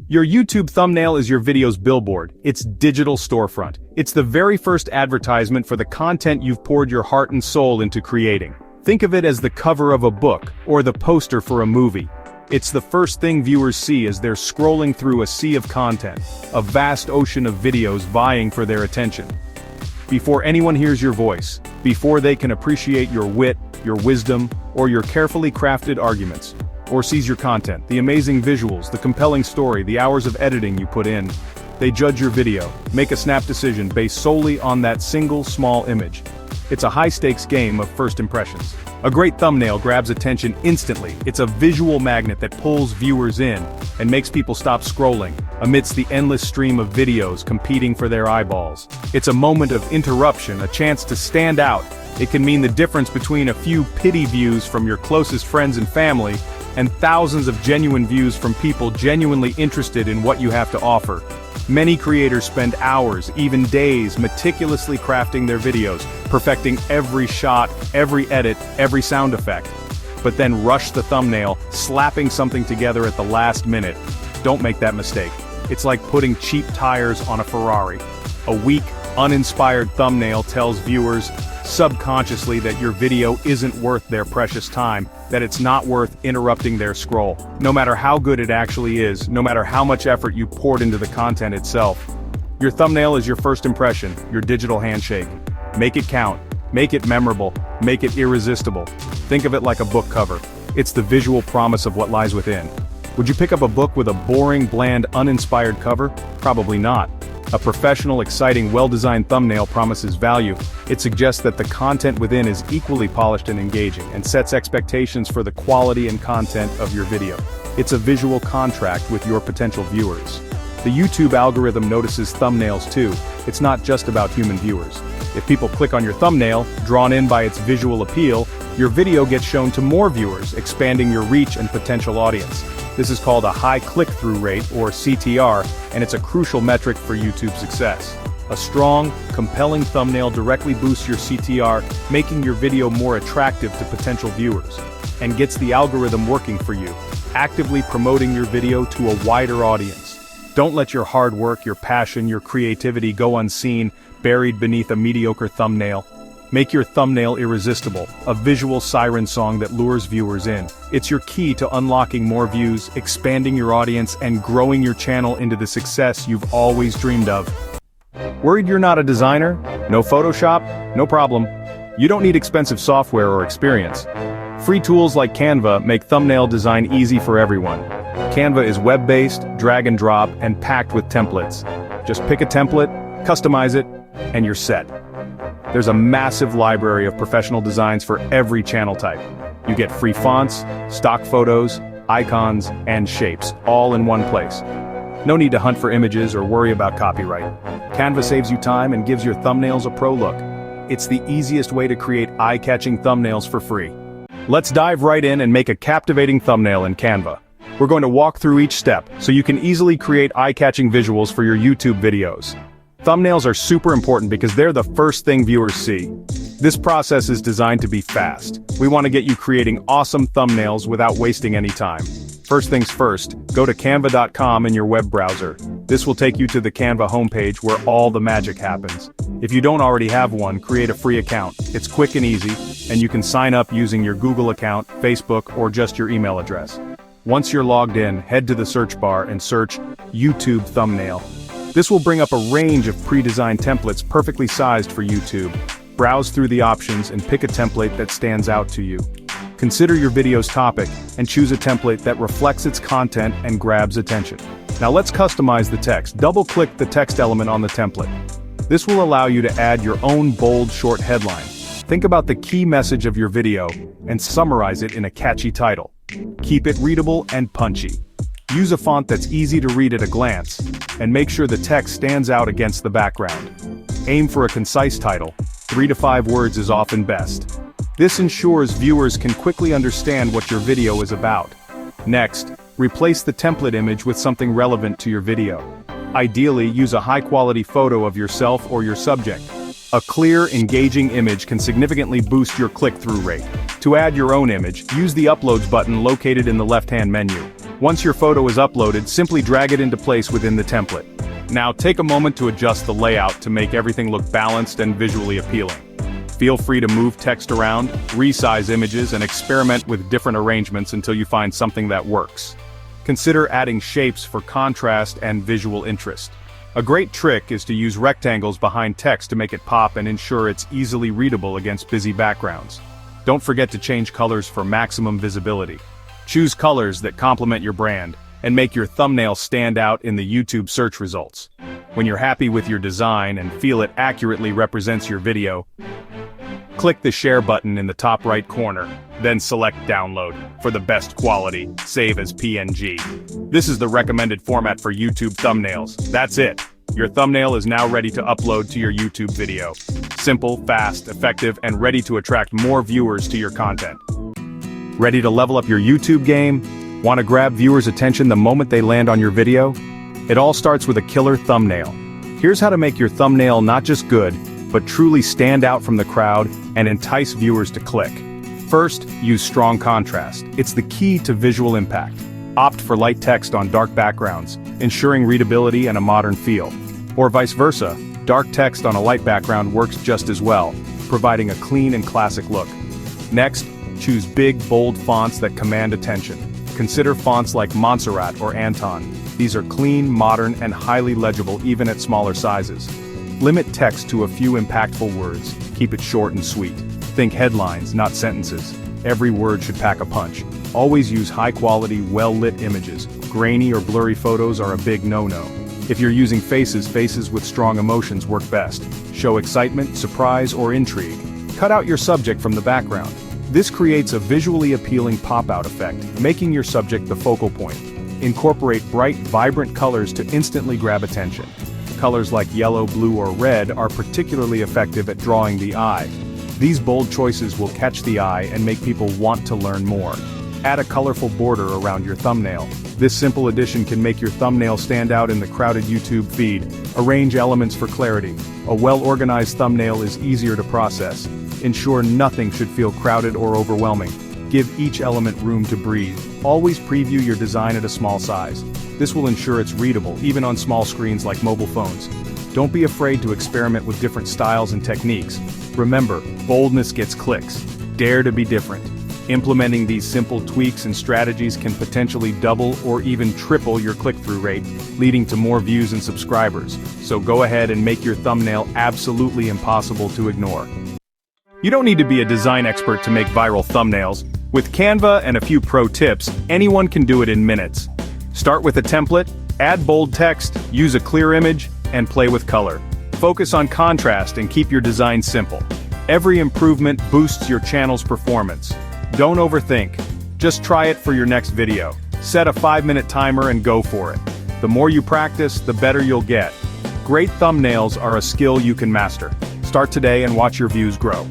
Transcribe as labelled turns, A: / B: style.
A: Your YouTube thumbnail is your video's billboard, its digital storefront. It's the very first advertisement for the content you've poured your heart and soul into creating. Think of it as the cover of a book, or the poster for a movie. It's the first thing viewers see as they're scrolling through a sea of content, a vast ocean of videos vying for their attention. Before anyone hears your voice, before they can appreciate your wit, your wisdom, or your carefully crafted arguments, or sees your content, the amazing visuals, the compelling story, the hours of editing you put in, they judge your video, make a snap decision based solely on that single small image. It's a high-stakes game of first impressions. A great thumbnail grabs attention instantly. It's a visual magnet that pulls viewers in and makes people stop scrolling, amidst the endless stream of videos competing for their eyeballs. It's a moment of interruption, a chance to stand out. It can mean the difference between a few pity views from your closest friends and family, and thousands of genuine views from people genuinely interested in what you have to offer. Many creators spend hours, even days, meticulously crafting their videos, perfecting every shot, every edit, every sound effect. But then rush the thumbnail, slapping something together at the last minute. Don't make that mistake. It's like putting cheap tires on a Ferrari. A weak, uninspired thumbnail tells viewers, subconsciously, that your video isn't worth their precious time, that it's not worth interrupting their scroll. No matter how good it actually is, no matter how much effort you poured into the content itself. Your thumbnail is your first impression, your digital handshake. Make it count, make it memorable, make it irresistible. Think of it like a book cover. It's the visual promise of what lies within. Would you pick up a book with a boring, bland, uninspired cover? Probably not. A professional, exciting, well-designed thumbnail promises value. It suggests that the content within is equally polished and engaging, and sets expectations for the quality and content of your video. It's a visual contract with your potential viewers. The YouTube algorithm notices thumbnails too. It's not just about human viewers. If people click on your thumbnail, drawn in by its visual appeal, your video gets shown to more viewers, expanding your reach and potential audience. This is called a high click-through rate, or CTR, and it's a crucial metric for YouTube's success. A strong, compelling thumbnail directly boosts your CTR, making your video more attractive to potential viewers, and gets the algorithm working for you, actively promoting your video to a wider audience. Don't let your hard work, your passion, your creativity go unseen, buried beneath a mediocre thumbnail. Make your thumbnail irresistible, a visual siren song that lures viewers in. It's your key to unlocking more views, expanding your audience, and growing your channel into the success you've always dreamed of. Worried you're not a designer? No Photoshop? No problem. You don't need expensive software or experience. Free tools like Canva make thumbnail design easy for everyone. Canva is web-based, drag and drop, and packed with templates. Just pick a template, customize it, and you're set. There's a massive library of professional designs for every channel type. You get free fonts, stock photos, icons, and shapes, all in one place. No need to hunt for images or worry about copyright. Canva saves you time and gives your thumbnails a pro look. It's the easiest way to create eye-catching thumbnails for free. Let's dive right in and make a captivating thumbnail in Canva. We're going to walk through each step, so you can easily create eye-catching visuals for your YouTube videos. Thumbnails are super important because they're the first thing viewers see. This process is designed to be fast. We want to get you creating awesome thumbnails without wasting any time. First things first, go to canva.com in your web browser. This will take you to the Canva homepage where all the magic happens. If you don't already have one, create a free account. It's quick and easy, and you can sign up using your Google account, Facebook, or just your email address. Once you're logged in, head to the search bar and search YouTube thumbnail. This will bring up a range of pre-designed templates perfectly sized for YouTube. Browse through the options and pick a template that stands out to you. Consider your video's topic and choose a template that reflects its content and grabs attention. Now let's customize the text. Double-click the text element on the template. This will allow you to add your own bold, short headline. Think about the key message of your video and summarize it in a catchy title. Keep it readable and punchy. Use a font that's easy to read at a glance, and make sure the text stands out against the background. Aim for a concise title. 3 to 5 words is often best. This ensures viewers can quickly understand what your video is about. Next, replace the template image with something relevant to your video. Ideally, use a high-quality photo of yourself or your subject. A clear, engaging image can significantly boost your click-through rate. To add your own image, use the Uploads button located in the left-hand menu. Once your photo is uploaded, simply drag it into place within the template. Now take a moment to adjust the layout to make everything look balanced and visually appealing. Feel free to move text around, resize images, and experiment with different arrangements until you find something that works. Consider adding shapes for contrast and visual interest. A great trick is to use rectangles behind text to make it pop and ensure it's easily readable against busy backgrounds. Don't forget to change colors for maximum visibility. Choose colors that complement your brand, and make your thumbnail stand out in the YouTube search results. When you're happy with your design and feel it accurately represents your video, click the share button in the top right corner, then select download. For the best quality, save as PNG. This is the recommended format for YouTube thumbnails. That's it. Your thumbnail is now ready to upload to your YouTube video. Simple, fast, effective, and ready to attract more viewers to your content. Ready to level up your YouTube game? Want to grab viewers' attention the moment they land on your video? It all starts with a killer thumbnail. Here's how to make your thumbnail not just good, but truly stand out from the crowd and entice viewers to click. First, use strong contrast. It's the key to visual impact. Opt for light text on dark backgrounds, ensuring readability and a modern feel. Or vice versa, dark text on a light background works just as well, providing a clean and classic look. Next, choose big, bold fonts that command attention. Consider fonts like Montserrat or Anton. These are clean, modern, and highly legible even at smaller sizes. Limit text to a few impactful words. Keep it short and sweet. Think headlines, not sentences. Every word should pack a punch. Always use high-quality, well-lit images. Grainy or blurry photos are a big no-no. If you're using faces with strong emotions work best. Show excitement, surprise, or intrigue. Cut out your subject from the background. This creates a visually appealing pop-out effect, making your subject the focal point. Incorporate bright, vibrant colors to instantly grab attention. Colors like yellow, blue, or red are particularly effective at drawing the eye. These bold choices will catch the eye and make people want to learn more. Add a colorful border around your thumbnail. This simple addition can make your thumbnail stand out in the crowded YouTube feed. Arrange elements for clarity. A well-organized thumbnail is easier to process. Ensure nothing should feel crowded or overwhelming. Give each element room to breathe. Always preview your design at a small size. This will ensure it's readable, even on small screens like mobile phones. Don't be afraid to experiment with different styles and techniques. Remember, boldness gets clicks. Dare to be different. Implementing these simple tweaks and strategies can potentially double or even triple your click-through rate, leading to more views and subscribers. So go ahead and make your thumbnail absolutely impossible to ignore. You don't need to be a design expert to make viral thumbnails. With Canva and a few pro tips, anyone can do it in minutes. Start with a template, add bold text, use a clear image, and play with color. Focus on contrast and keep your design simple. Every improvement boosts your channel's performance. Don't overthink. Just try it for your next video. Set a 5-minute timer and go for it. The more you practice, the better you'll get. Great thumbnails are a skill you can master. Start today and watch your views grow.